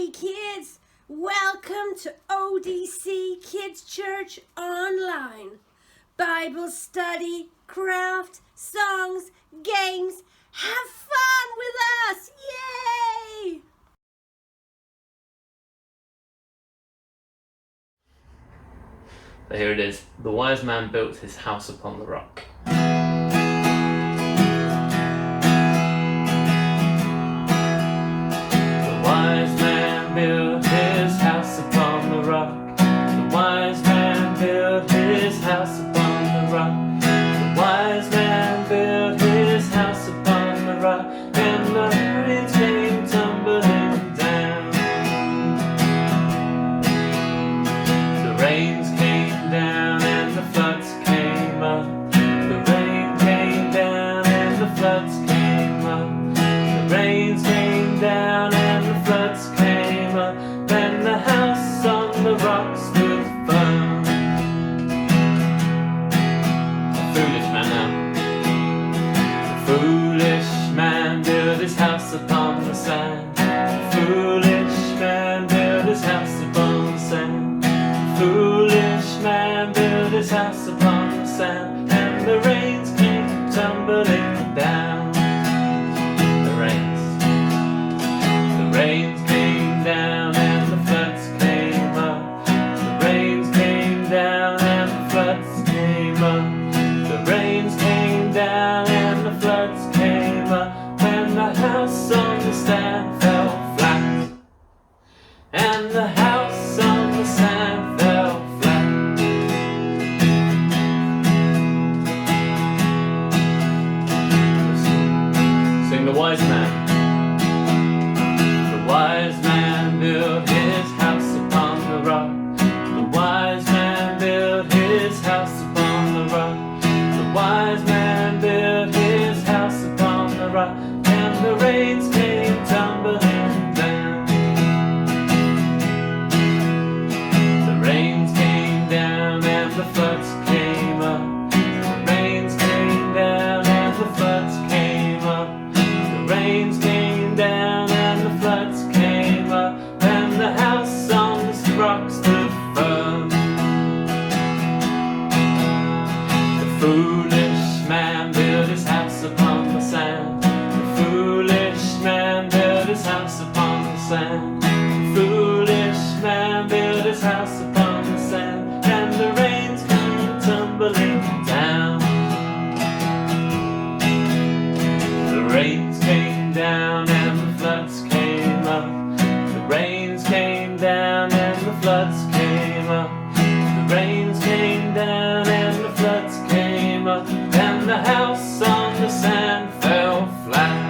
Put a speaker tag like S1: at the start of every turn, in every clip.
S1: Hey kids, welcome to ODC Kids Church Online. Bible study, craft, songs, games. Have fun with us! Yay!
S2: So here it is. The wise man built his house upon the rock. The wise man built his house upon the rock. The wise man built his house upon the rock. The wise man built his house upon the rock, and the rains came tumbling down. The rains came down and the floods came up. The rain came down and the floods came up. The rains came down and the floods came up. Then the house on the rock stood firm. A foolish man now. The foolish man built his house upon the sand. The foolish man built his house upon the sand. The foolish man built his house upon the sand, and the rains came tumbling down. The rains came down and the floods came up. The rains came down and the floods came up. The rains came down and the floods came up. When the house on the stand fell flat, and the house on the sand fell flat. Sing the wise man. The wise man built his house upon the rock. The wise man built his house upon the rock. The wise man built his house upon the rock, and the rains came tumbling down. The rains came down and the floods came up. The rains came down and the floods came up. The rains came down and the floods came up. And the house on the rock stood firm. The foolish man built his house upon the sand. The foolish man built his house upon the sand. The foolish man built his house upon the sand, and the rains came tumbling down. The rains came down and the floods came up. The rains came down and the floods came up. The rains came down and the floods came up, and the house on the sand fell flat.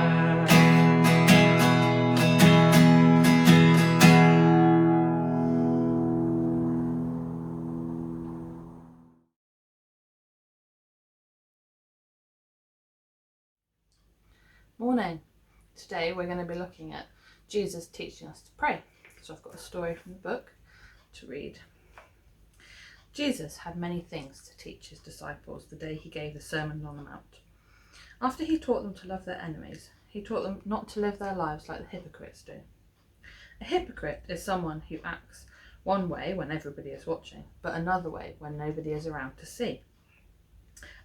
S3: Morning. Today we're going to be looking at Jesus teaching us to pray. So I've got a story from the book to read. Jesus had many things to teach his disciples the day he gave the Sermon on the Mount. After he taught them to love their enemies, he taught them not to live their lives like the hypocrites do. A hypocrite is someone who acts one way when everybody is watching, but another way when nobody is around to see.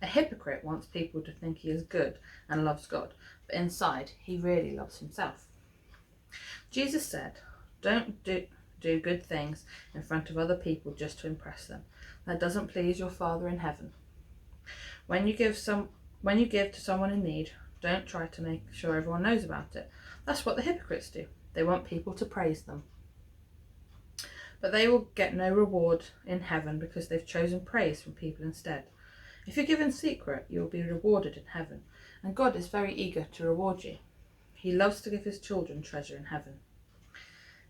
S3: A hypocrite wants people to think he is good and loves God, but inside he really loves himself. Jesus said, "Don't do good things in front of other people just to impress them. That doesn't please your Father in heaven. When you give to someone in need, don't try to make sure everyone knows about it. That's what the hypocrites do. They want people to praise them. But they will get no reward in heaven because they've chosen praise from people instead. If you give in secret, you will be rewarded in heaven, and God is very eager to reward you. He loves to give his children treasure in heaven."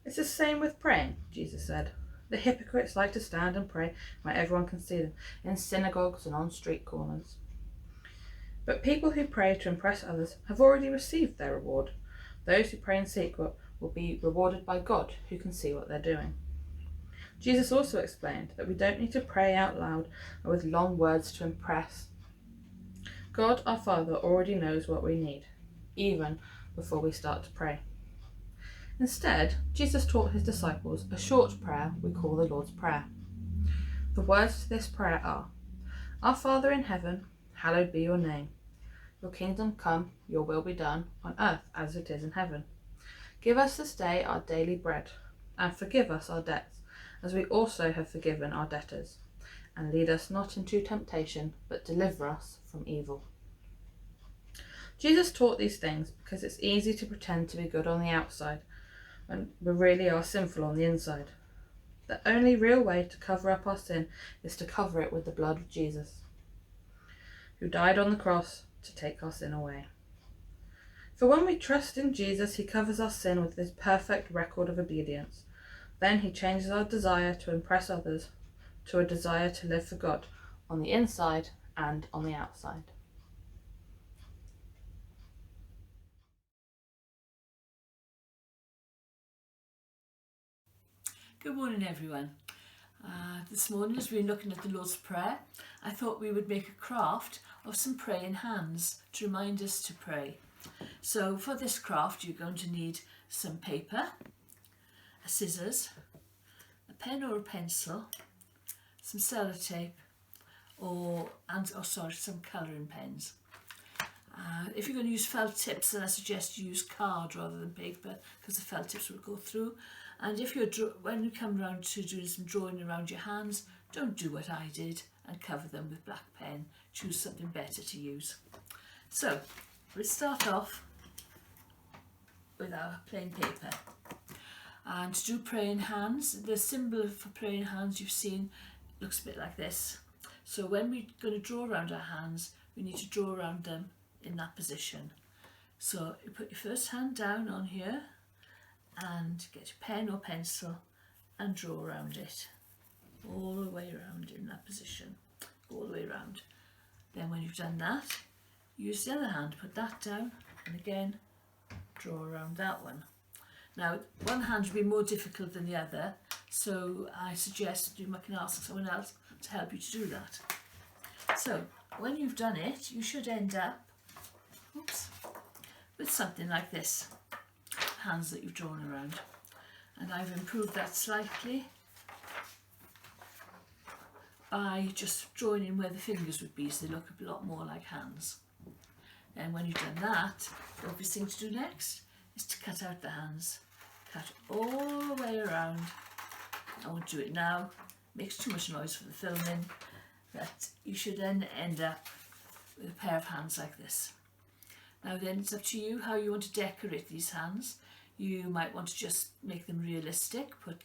S3: It's the same with praying, Jesus said. The hypocrites like to stand and pray where everyone can see them, in synagogues and on street corners. But people who pray to impress others have already received their reward. Those who pray in secret will be rewarded by God, who can see what they're doing. Jesus also explained that we don't need to pray out loud or with long words to impress. God, our Father, already knows what we need, even before we start to pray. Instead, Jesus taught his disciples a short prayer we call the Lord's Prayer. The words to this prayer are, Our Father in heaven, hallowed be your name. Your kingdom come, your will be done, on earth as it is in heaven. Give us this day our daily bread, and forgive us our debts, as we also have forgiven our debtors. And lead us not into temptation, but deliver us from evil. Jesus taught these things because it's easy to pretend to be good on the outside when we really are sinful on the inside. The only real way to cover up our sin is to cover it with the blood of Jesus, who died on the cross to take our sin away. For when we trust in Jesus, he covers our sin with his perfect record of obedience. Then he changes our desire to impress others to a desire to live for God on the inside and on the outside.
S4: Good morning, everyone. This morning, as we're looking at the Lord's Prayer, I thought we would make a craft of some praying hands to remind us to pray. So for this craft, you're going to need some paper, a scissors, a pen or a pencil, some sellotape, some colouring pens. If you're going to use felt tips, then I suggest you use card rather than paper, because the felt tips will go through. And if when you come around to doing some drawing around your hands, don't do what I did and cover them with black pen. Choose something better to use. So let's start off with our plain paper. And to do praying hands, the symbol for praying hands you've seen looks a bit like this. So when we're going to draw around our hands, we need to draw around them in that position. So you put your first hand down on here and get your pen or pencil and draw around it all the way around in that position, all the way around. Then when you've done that, use the other hand, put that down, and again draw around that one. Now one hand will be more difficult than the other, so I suggest you can ask someone else to help you to do that. So when you've done it, you should end up with something like this, hands that you've drawn around. And I've improved that slightly by just drawing in where the fingers would be, so they look a lot more like hands. And when you've done that, the obvious thing to do next is to cut out the hands. Cut all the way around. I won't do it now, it makes too much noise for the filming, but you should then end up with a pair of hands like this. Now then, it's up to you how you want to decorate these hands. You might want to just make them realistic, put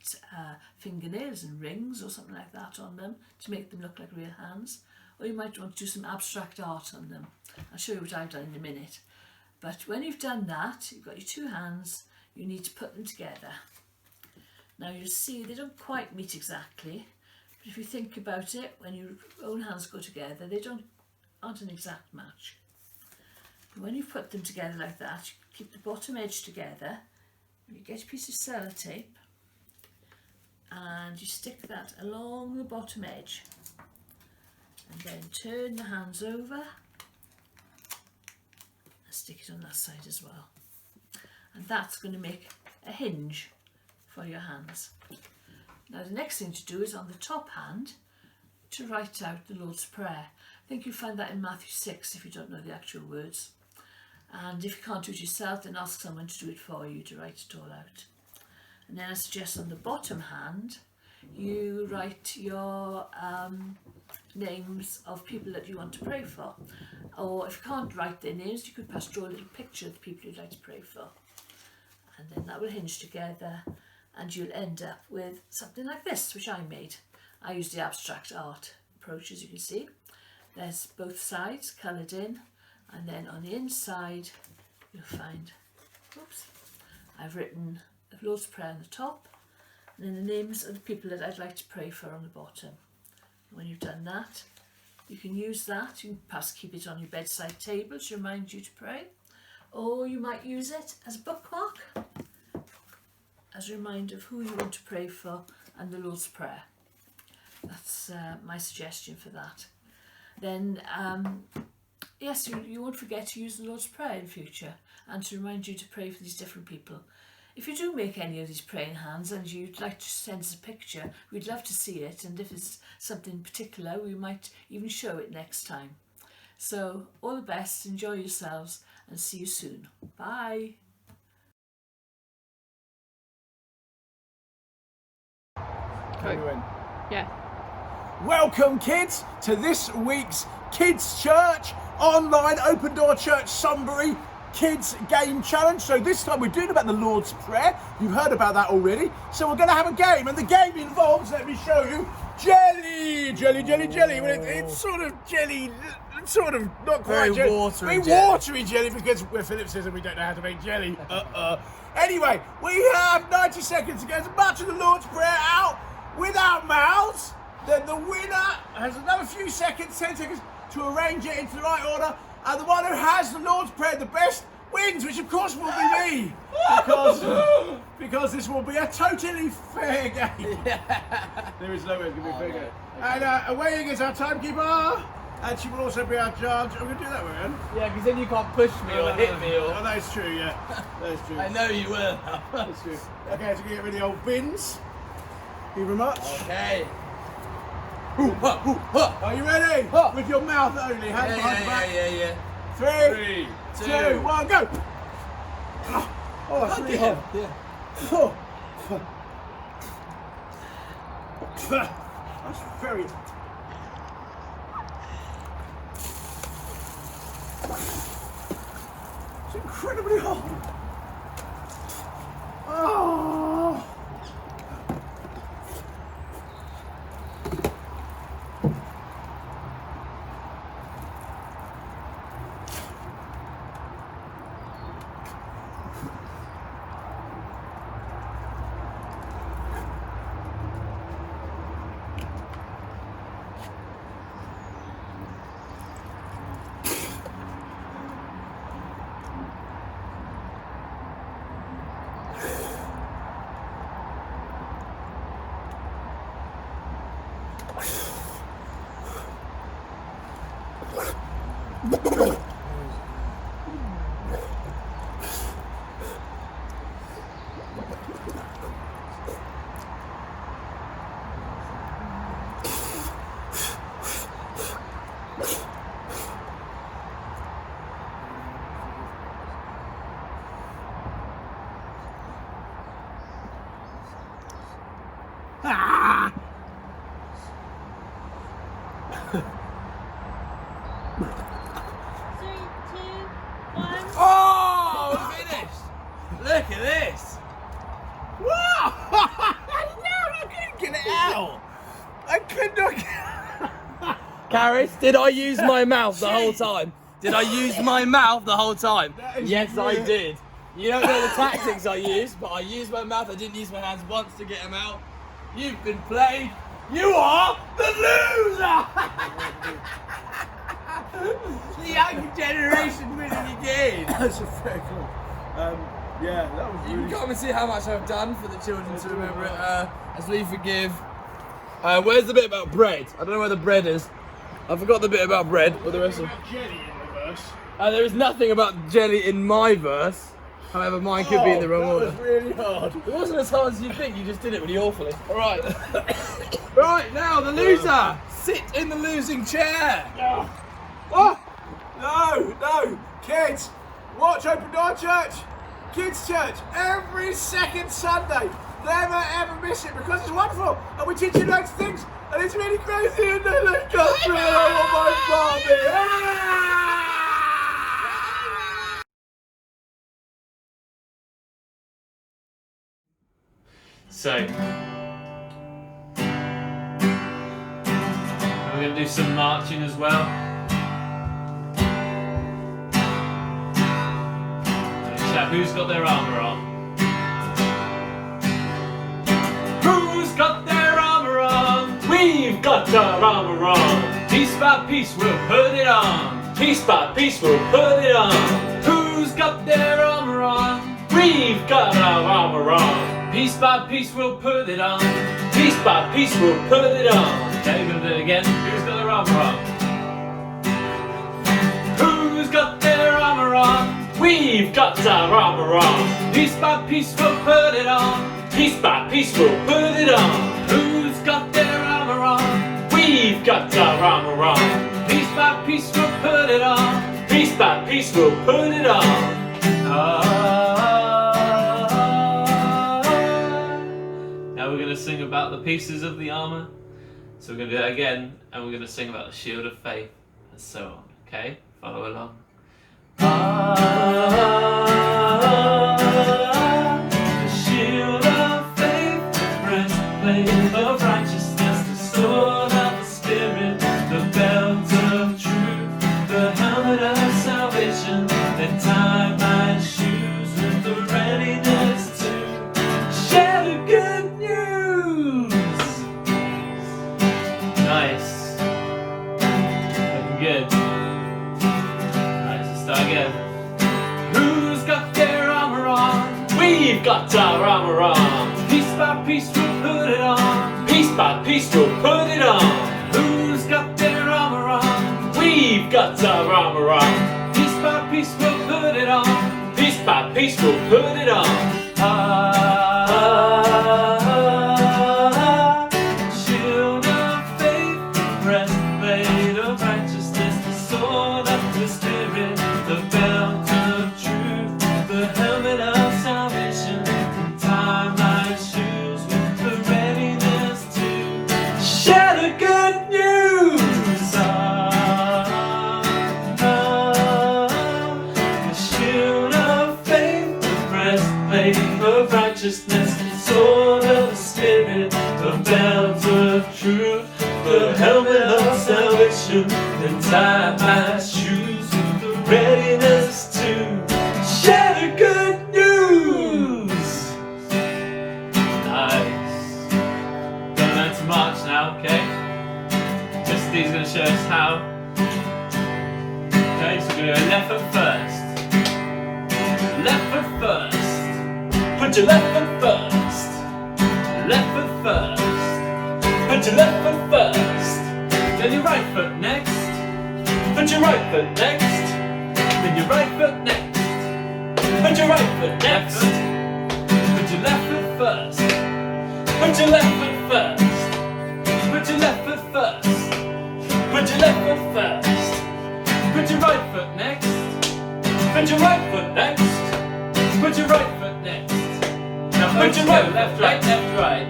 S4: fingernails and rings or something like that on them to make them look like real hands. Or you might want to do some abstract art on them. I'll show you what I've done in a minute. But when you've done that, you've got your two hands, you need to put them together. Now you'll see they don't quite meet exactly, but if you think about it, when your own hands go together, they aren't an exact match. When you put them together like that, you keep the bottom edge together, you get a piece of sellotape and you stick that along the bottom edge and then turn the hands over and stick it on that side as well. And that's going to make a hinge for your hands. Now the next thing to do is on the top hand to write out the Lord's Prayer. I think you'll find that in Matthew 6 if you don't know the actual words. And if you can't do it yourself, then ask someone to do it for you, to write it all out. And then I suggest on the bottom hand, you write your names of people that you want to pray for. Or if you can't write their names, you could perhaps draw a little picture of the people you'd like to pray for. And then that will hinge together and you'll end up with something like this, which I made. I used the abstract art approach, as you can see. There's both sides coloured in. And then on the inside, you'll find, I've written the Lord's Prayer on the top, and then the names of the people that I'd like to pray for on the bottom. And when you've done that, you can use that. You can perhaps keep it on your bedside table to remind you to pray, or you might use it as a bookmark, as a reminder of who you want to pray for and the Lord's Prayer. That's my suggestion for that. Then, yes, you won't forget to use the Lord's Prayer in future and to remind you to pray for these different people. If you do make any of these praying hands and you'd like to send us a picture, we'd love to see it, and if it's something particular, we might even show it next time. So, all the best, enjoy yourselves, and see you soon. Bye.
S5: Can we win?
S3: Yeah.
S5: Welcome, kids, to this week's Kids Church online open door church Sunbury Kids Game Challenge. So this time we're doing about the Lord's Prayer. You've heard about that already. So we're going to have a game, and the game involves, let me show you, jelly. Well, it's sort of jelly, sort of not quite
S6: Very
S5: jelly.
S6: watery
S5: Very
S6: jelly.
S5: watery jelly because we're Phillipses and we don't know how to make jelly. Anyway, we have 90 seconds to get as much of the Lord's Prayer out without mouths. Then the winner has another few seconds, 10 seconds, to arrange it into the right order. And the one who has the Lord's Prayer the best wins, which of course will be me. Because this will be a totally fair game. There is no way it's going to be a fair game. And weighing is our timekeeper. And she will also be our judge. I'm going to do that, man.
S6: Yeah, because then you can't push me or hit me or...
S5: Oh, that's true, yeah. That's true.
S6: I know you will.
S5: That's true. Okay, so we get rid of the old bins. Thank you very much.
S6: Okay.
S5: Are you ready? With your mouth only. Hands behind your back.
S6: Yeah.
S5: 3,
S6: 2,
S5: 2, 1, go! Oh, that's really hot.
S6: Yeah.
S5: That's very... It's incredibly hot. Oh! Ah!
S6: Oh, we're finished. Look at this.
S5: Wow! I couldn't get it out. I could not get
S6: Karis, did I use my mouth the whole time? Did I use my mouth the whole time?
S5: That is
S6: Yes, I
S5: brilliant.
S6: did. You don't know the tactics I used, but I used my mouth. I didn't use my hands once to get them out. You've been played. You are the loser! The young generation winning again.
S5: That's a fair call. Yeah, that was
S6: You
S5: really...
S6: can come and see how much I've done for the children to remember it. As we forgive. Where's the bit about bread? I don't know where the bread is. I forgot the bit about bread. Or the rest of.
S5: jelly in the verse.
S6: There is nothing about jelly in my verse. However, mine could be in the wrong order.
S5: That was really hard.
S6: It wasn't as hard as you think. You just did it really awfully. All right. Right now, the loser. Sit in the losing chair.
S5: Oh! No! Kids, watch Open Door Church, Kids Church, every second Sunday. Never ever miss it because it's wonderful and we teach you loads of things and it's really crazy and they like us and I want my Barbie. Ah!
S2: So, we're going to do some marching as well. Shout, who's got their armour on? Who's got their armour on? We've got our armour on. Piece by piece we'll put it on. Piece by piece we'll put it on. Who's got their armour on? We've got our armour on. Piece by piece we'll put it on. Piece by piece we'll put it on. Okay, we're going to do it again. Who's got their armour on? Who's got their armour on? We've We've got our armor on. Piece by piece we'll put it on. Piece by piece we'll put it on. Who's got their armor on? We've got our armor on. Piece by piece we'll put it on. Piece by piece we'll put it on. Now we're going to sing about the pieces of the armor. So we're going to do that again, and we're going to sing about the shield of faith, and so on. Okay? Follow along. The shield of faith, the breastplate of righteousness, the sword of the Spirit, the belt of truth, the helmet of salvation, and tie my shoes with the readiness to share the good news. Nice. Looking good. Nice, let's start again. Who's got their armor on? We've got our armor on. Piece by piece we'll put it on. Piece by piece we'll put it on. Who's got their armor on? We've got our armor on. Piece by piece we'll put it on. Piece by piece we'll put it on. Shield of faith, the breastplate of righteousness, the sword of the Spirit, the belt of truth, the helmet of salvation, and tie my shoes with the readiness to share the good news. The shield of faith, the breastplate of righteousness, the sword of the Spirit, the belt of truth, the helmet of salvation, and tie my shoes with the readiness to share the good news. Nice. Don't learn to march now, okay? Misty's going to show us how. Okay, so we're going to go left foot first. Left foot first. Put your left foot first. Left foot first. Put your left foot first. Then your right foot next. Put your right foot next. Then your right foot next. Put your right foot next. Put your left foot first. Put your left foot first. Put your left foot first. Put your left foot first. Put your right foot next. Put your right foot next. Put your right foot next. Now put your right, left, right, left, right.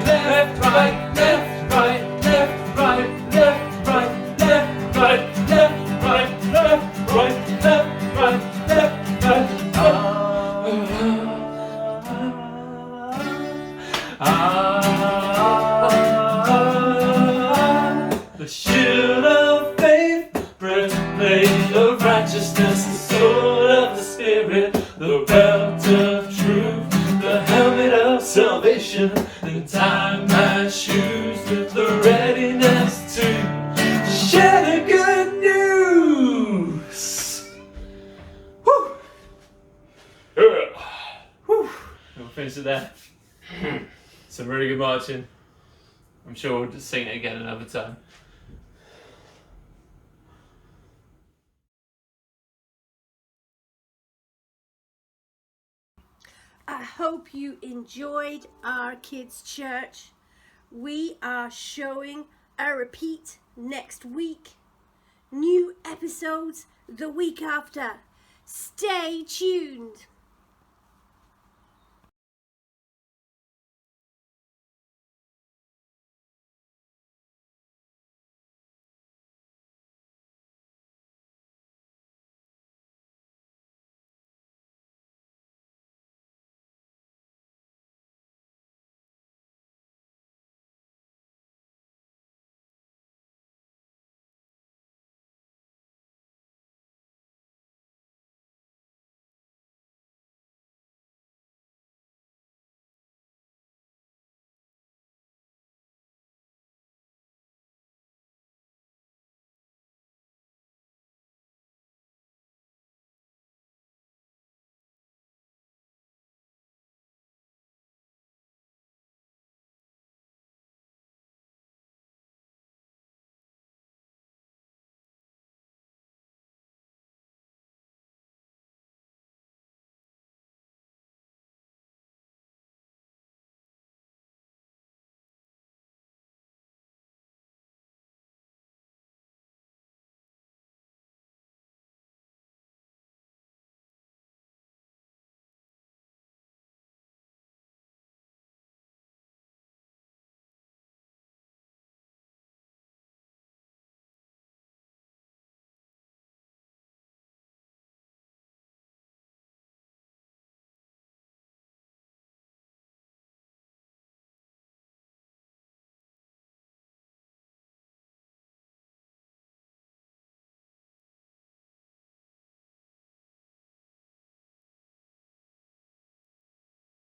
S2: Left, right, left, right, left, right, left, right, left, right, left, right, left, right, left, right, left, right. The shield of faith, breastplate of righteousness, the sword of the Spirit, the belt of truth, the helmet of salvation, and tie my shoes with the readiness to share the good news. Woo! Woo! We'll finish it there. Some really good marching. I'm sure we'll just sing it again another time.
S1: I hope you enjoyed our kids' church. We are showing a repeat next week. New episodes the week after. Stay tuned.